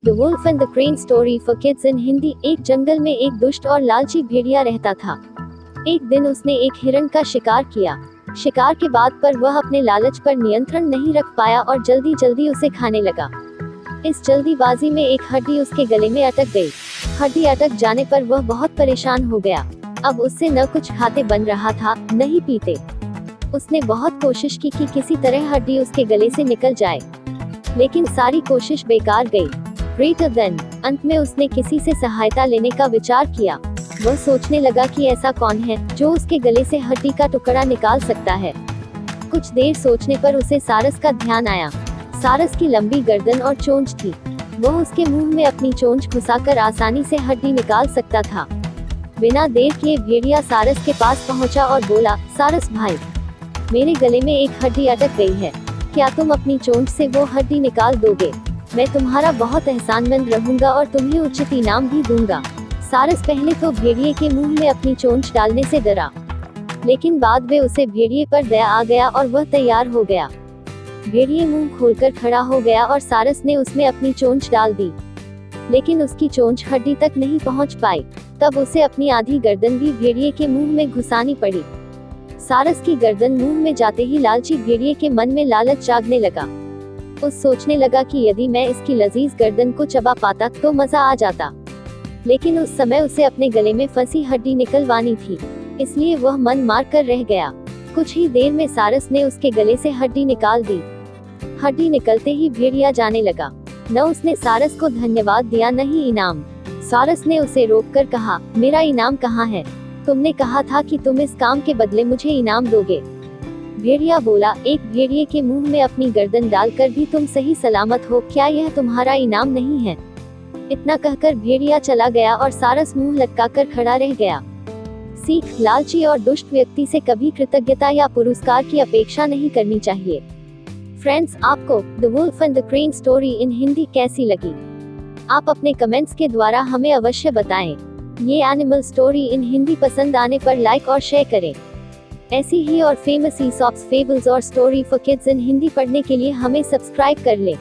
The wolf and the crane story for kids in Hindi. एक जंगल में एक दुष्ट और लालची भेड़िया रहता था। एक दिन उसने एक हिरण का शिकार किया। शिकार के बाद पर वह अपने लालच पर नियंत्रण नहीं रख पाया और जल्दी जल्दी उसे खाने लगा। इस जल्दीबाजी में एक हड्डी उसके गले में अटक गई। हड्डी अटक जाने पर वह बहुत परेशान हो गया। अब उससे न कुछ खाते बन रहा था, न ही पीते। उसने बहुत कोशिश की कि किसी तरह हड्डी उसके गले से निकल जाए, लेकिन सारी कोशिश बेकार गई। ग्रेटर देन अंत में उसने किसी से सहायता लेने का विचार किया। वह सोचने लगा कि ऐसा कौन है जो उसके गले से हड्डी का टुकड़ा निकाल सकता है। कुछ देर सोचने पर उसे सारस का ध्यान आया। सारस की लंबी गर्दन और चोंच थी। वह उसके मुंह में अपनी चोंच घुसाकर आसानी से हड्डी निकाल सकता था। बिना देर किए भेड़िया सारस के पास पहुंचा और बोला, सारस भाई, मेरे गले में एक हड्डी अटक गई है। क्या तुम अपनी चोंच से वो हड्डी निकाल दोगे? मैं तुम्हारा बहुत एहसानमंद रहूंगा और तुम्हें उचित इनाम भी दूंगा। सारस पहले तो भेड़िए के मुंह में अपनी चोंच डालने से डरा, लेकिन बाद में उसे भेड़िए पर दया आ गया और वह तैयार हो गया। भेड़िए मुंह खोलकर खड़ा हो गया और सारस ने उसमें अपनी चोंच डाल दी, लेकिन उसकी चोंच हड्डी तक नहीं पहुंच पाई। तब उसे अपनी आधी गर्दन भी भेड़िए के मुंह में घुसानी पड़ी। सारस की गर्दन मुंह में जाते ही लालची भेड़िए के मन में लालच जागने लगा। उस सोचने लगा कि यदि मैं इसकी लजीज गर्दन को चबा पाता तो मजा आ जाता, लेकिन उस समय उसे अपने गले में फंसी हड्डी निकलवानी थी, इसलिए वह मन मार कर रह गया। कुछ ही देर में सारस ने उसके गले से हड्डी निकाल दी। हड्डी निकलते ही भेड़िया जाने लगा। न उसने सारस को धन्यवाद दिया, न ही इनाम। सारस ने उसे रोककर कहा, मेरा इनाम कहाँ है? तुमने कहा था कि तुम इस काम के बदले मुझे इनाम दोगे। भेड़िया बोला, एक भेड़िए के मुंह में अपनी गर्दन डालकर भी तुम सही सलामत हो, क्या यह तुम्हारा इनाम नहीं है? इतना कहकर भेड़िया चला गया और सारस मुंह लटकाकर खड़ा रह गया। सीख, लालची और दुष्ट व्यक्ति से कभी कृतज्ञता या पुरस्कार की अपेक्षा नहीं करनी चाहिए। फ्रेंड्स, आपको the wolf and the crane story in Hindi कैसी लगी? आप अपने कमेंट्स के द्वारा हमें अवश्य बताएं। ये एनिमल स्टोरी इन हिंदी पसंद आने पर लाइक और शेयर करें। ऐसी ही और फेमस ईसॉप्स, फेबल्स और story for kids in Hindi पढ़ने के लिए हमें सब्सक्राइब कर लें।